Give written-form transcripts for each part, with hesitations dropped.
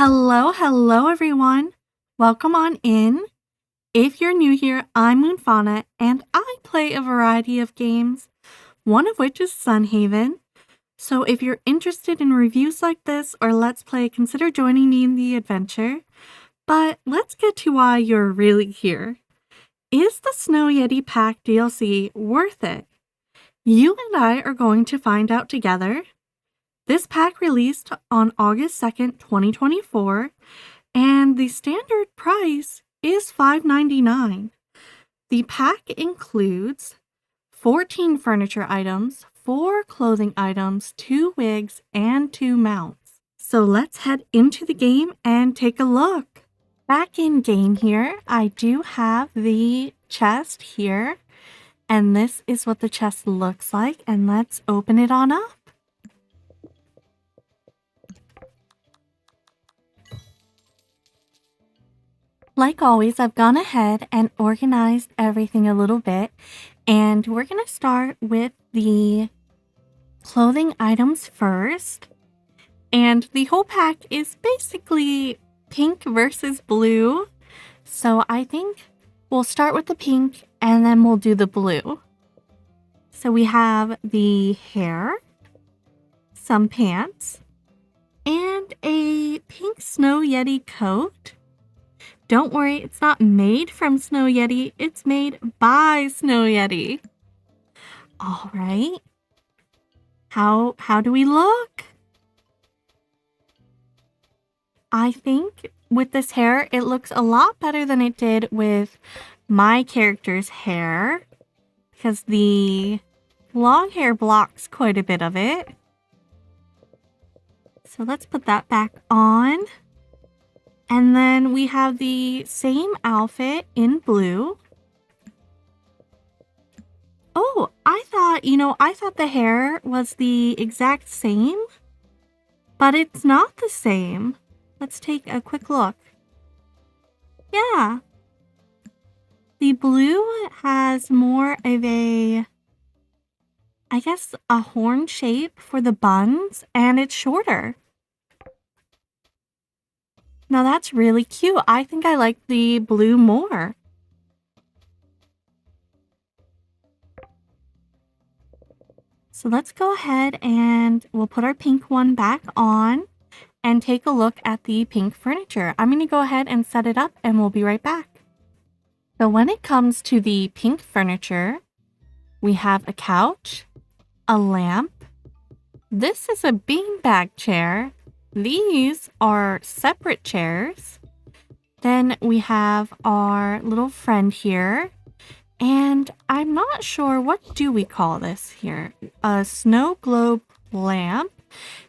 Hello everyone. Welcome on in. If you're new here, I'm MoonFauna and I play a variety of games, one of which is Sunhaven. So if you're interested in reviews like this or Let's Play, consider joining me in the adventure. But let's get to why you're really here. Is the Snow Yeti Pack DLC worth it? You and I are going to find out together. This pack released on August 2nd, 2024, and the standard price is $5.99. The pack includes 14 furniture items, 4 clothing items, 2 wigs, and 2 mounts. So let's head into the game and take a look. Back in game here, I do have the chest here, and this is what the chest looks like, and let's open it on up. Like always, I've gone ahead and organized everything a little bit, and we're going to start with the clothing items first. And the whole pack is basically pink versus blue, so I think we'll start with the pink and then we'll do the blue. So we have the hair, some pants, and a pink Snow Yeti coat. Don't worry, it's not made from Snow Yeti, it's made by Snow Yeti. All right. How do we look? I think with this hair, it looks a lot better than it did with my character's hair, because the long hair blocks quite a bit of it. So let's put that back on. And then we have the same outfit in blue. Oh, I thought the hair was the exact same, but it's not the same. Let's take a quick look. Yeah. The blue has more of a, I guess, a horn shape for the buns, and it's shorter. Now that's really cute. I think I like the blue more. So let's go ahead and we'll put our pink one back on and take a look at the pink furniture. I'm going to go ahead and set it up and we'll be right back. So when it comes to the pink furniture, we have a couch, a lamp. This is a beanbag chair. These are separate chairs. Then we have our little friend here. And I'm not sure, what do we call this here? A snow globe lamp.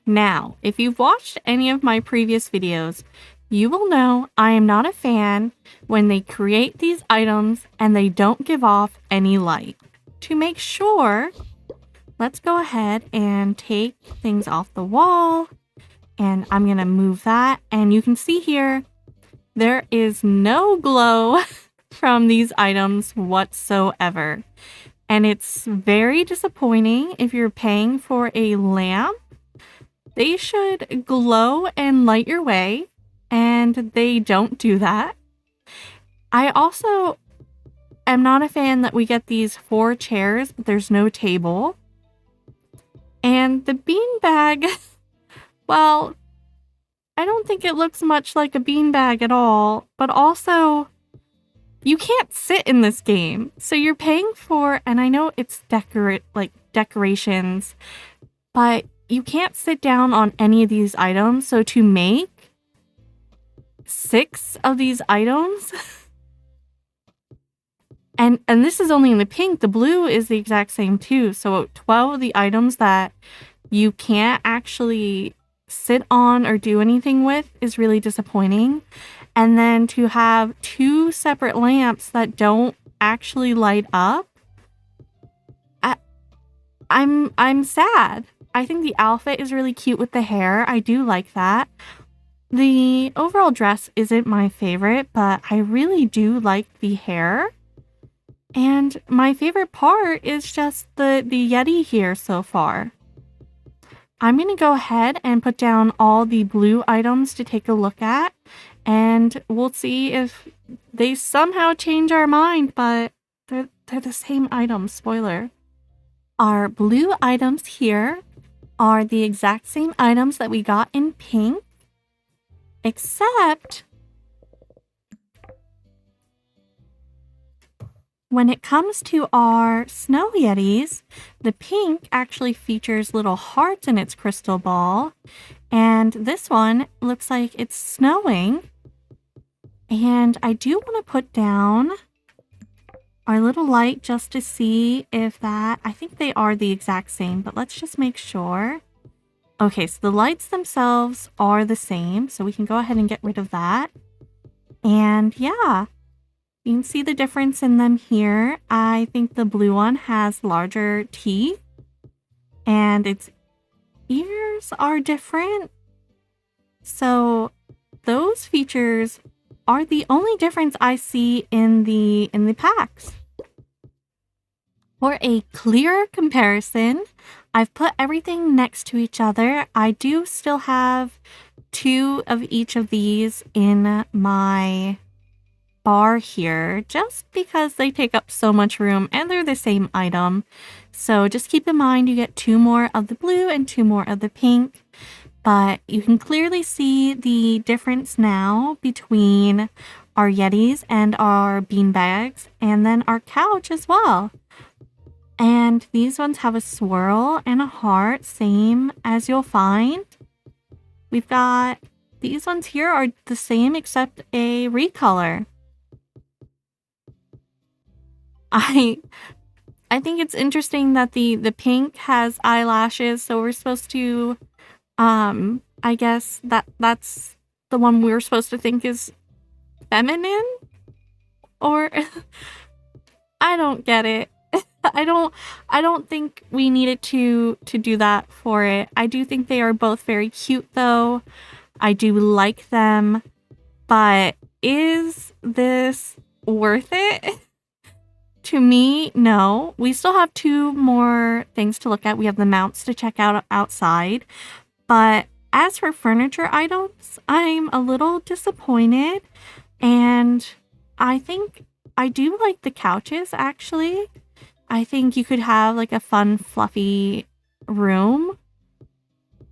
Now, if you've watched any of my previous videos, you will know I am not a fan when they create these items and they don't give off any light. To make sure, let's go ahead and take things off the wall. And I'm going to move that. And you can see here, there is no glow from these items whatsoever. And it's very disappointing if you're paying for a lamp. They should glow and light your way. And they don't do that. I also am not a fan that we get these 4 chairs, but there's no table. And the beanbag... Well, I don't think it looks much like a beanbag at all, but also, you can't sit in this game. So you're paying for, and I know it's decorations, but you can't sit down on any of these items. So to make 6 of these items, and this is only in the pink, the blue is the exact same too. So 12 of the items that you can't actually sit on or do anything with is really disappointing. And then to have 2 separate lamps that don't actually light up, I'm sad. I think the outfit is really cute with the hair. I do like that. The overall dress isn't my favorite, but I really do like the hair. And my favorite part is just the Yeti here so far. I'm going to go ahead and put down all the blue items to take a look at, and we'll see if they somehow change our mind, but they're the same items, spoiler. Our blue items here are the exact same items that we got in pink, except when it comes to our snow yetis, the pink actually features little hearts in its crystal ball, and this one looks like it's snowing. And I do want to put down our little light just to see if that, I think they are the exact same, but let's just make sure. Okay, so the lights themselves are the same, so we can go ahead and get rid of that. And yeah, you can see the difference in them here. I think the blue one has larger teeth, and its ears are different. So those features are the only difference I see in the packs. For a clearer comparison, I've put everything next to each other. I do still have 2 of each of these in my bar here, just because they take up so much room and they're the same item. So just keep in mind you get 2 more of the blue and 2 more of the pink. But you can clearly see the difference now between our Yetis and our beanbags, and then our couch as well. And these ones have a swirl and a heart, same as you'll find. We've got these ones here are the same except a recolor. I think it's interesting that the pink has eyelashes, so we're supposed to I guess that's the one we were supposed to think is feminine, or I don't get it. I don't think we needed to do that for it. I do think they are both very cute though. I do like them, but is this worth it? To me, no. We still have 2 more things to look at. We have the mounts to check out outside. But as for furniture items, I'm a little disappointed, and I think I do like the couches, actually. I think you could have like a fun, fluffy room,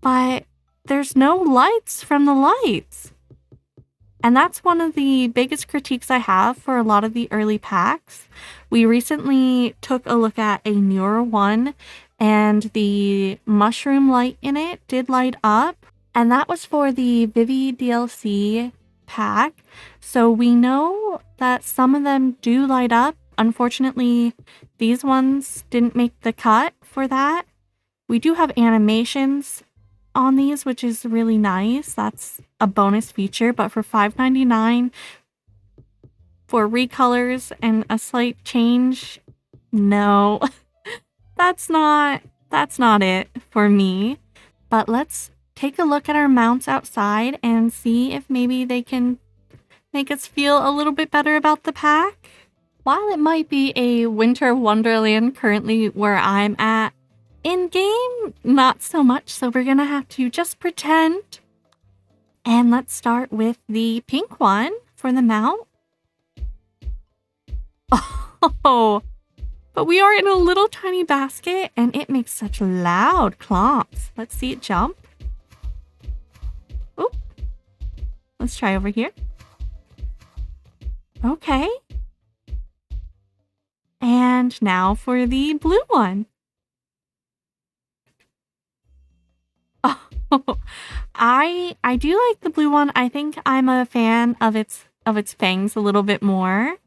but there's no lights from the lights. And that's one of the biggest critiques I have for a lot of the early packs. We recently took a look at a newer one, and the mushroom light in it did light up, and that was for the SunhavenDLC pack. So we know that some of them do light up. Unfortunately, these ones didn't make the cut for that. We do have animations on these, which is really nice. That's a bonus feature, but for $5.99 for recolors and a slight change, no. That's not it for me. But let's take a look at our mounts outside and see if maybe they can make us feel a little bit better about the pack. While it might be a winter wonderland currently where I'm at, in game, not so much, so we're gonna have to just pretend. And let's start with the pink one for the mount. Oh, but we are in a little tiny basket and it makes such loud clomps. Let's see it jump. Oop. Let's try over here. Okay. And now for the blue one. Oh, I do like the blue one. I think I'm a fan of its fangs a little bit more.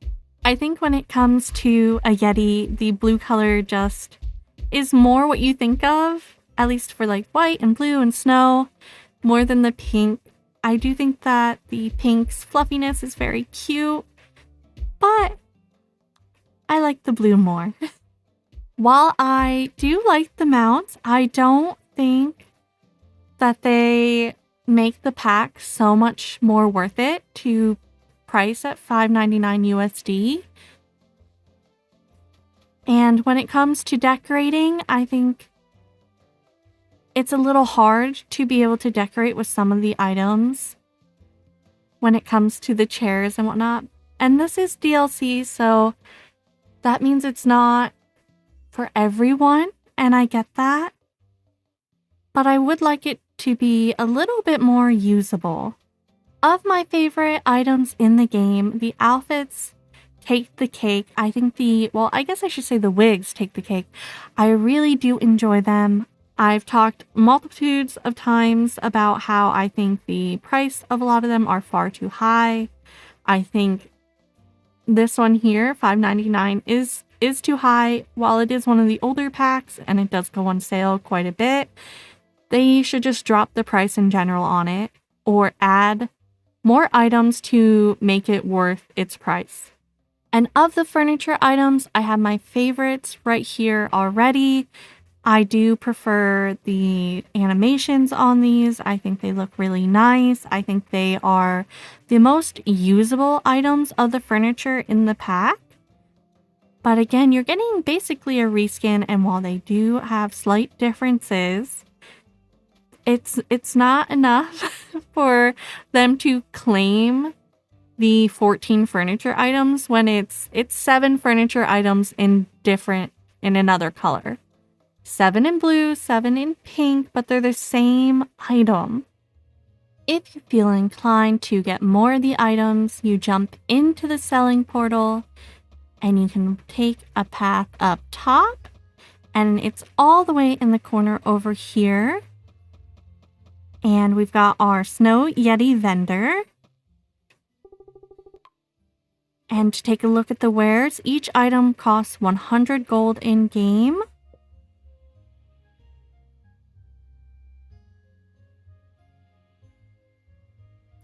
I think when it comes to a Yeti, the blue color just is more what you think of, at least for like white and blue and snow, more than the pink. I do think that the pink's fluffiness is very cute, but I like the blue more. While I do like the mounts, I don't think that they make the pack so much more worth it to price at $5.99 USD. And when it comes to decorating, I think it's a little hard to be able to decorate with some of the items when it comes to the chairs and whatnot. And this is DLC, so that means it's not for everyone, and I get that. But I would like it to be a little bit more usable. Of my favorite items in the game, the outfits take the cake. I think well, I guess I should say the wigs take the cake. I really do enjoy them. I've talked multitudes of times about how I think the price of a lot of them are far too high. I think this one here, $5.99, is too high. While it is one of the older packs and it does go on sale quite a bit, they should just drop the price in general on it or add more items to make it worth its price. And of the furniture items, I have my favorites right here already. I do prefer the animations on these. I think they look really nice. I think they are the most usable items of the furniture in the pack. But again, you're getting basically a reskin, and while they do have slight differences, it's not enough for them to claim the 14 furniture items when it's 7 furniture items in another color. 7 in blue, 7 in pink, but they're the same item. If you feel inclined to get more of the items, you jump into the selling portal and you can take a path up top, and it's all the way in the corner over here. And we've got our Snow Yeti vendor. And to take a look at the wares, each item costs 100 gold in game.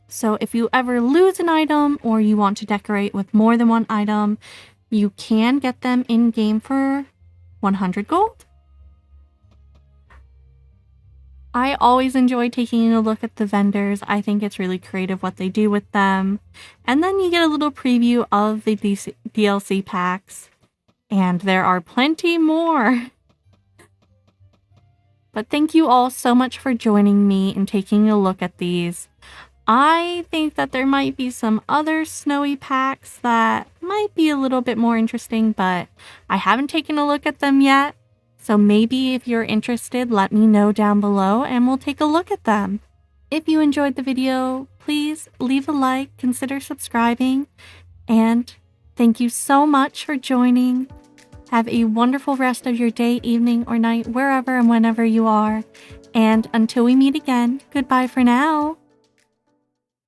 So if you ever lose an item or you want to decorate with more than one item, you can get them in game for 100 gold. I always enjoy taking a look at the vendors. I think it's really creative what they do with them. And then you get a little preview of the DLC packs. And there are plenty more. But thank you all so much for joining me and taking a look at these. I think that there might be some other snowy packs that might be a little bit more interesting, but I haven't taken a look at them yet. So maybe if you're interested, let me know down below and we'll take a look at them. If you enjoyed the video, please leave a like, consider subscribing, and thank you so much for joining. Have a wonderful rest of your day, evening, or night, wherever and whenever you are. And until we meet again, goodbye for now.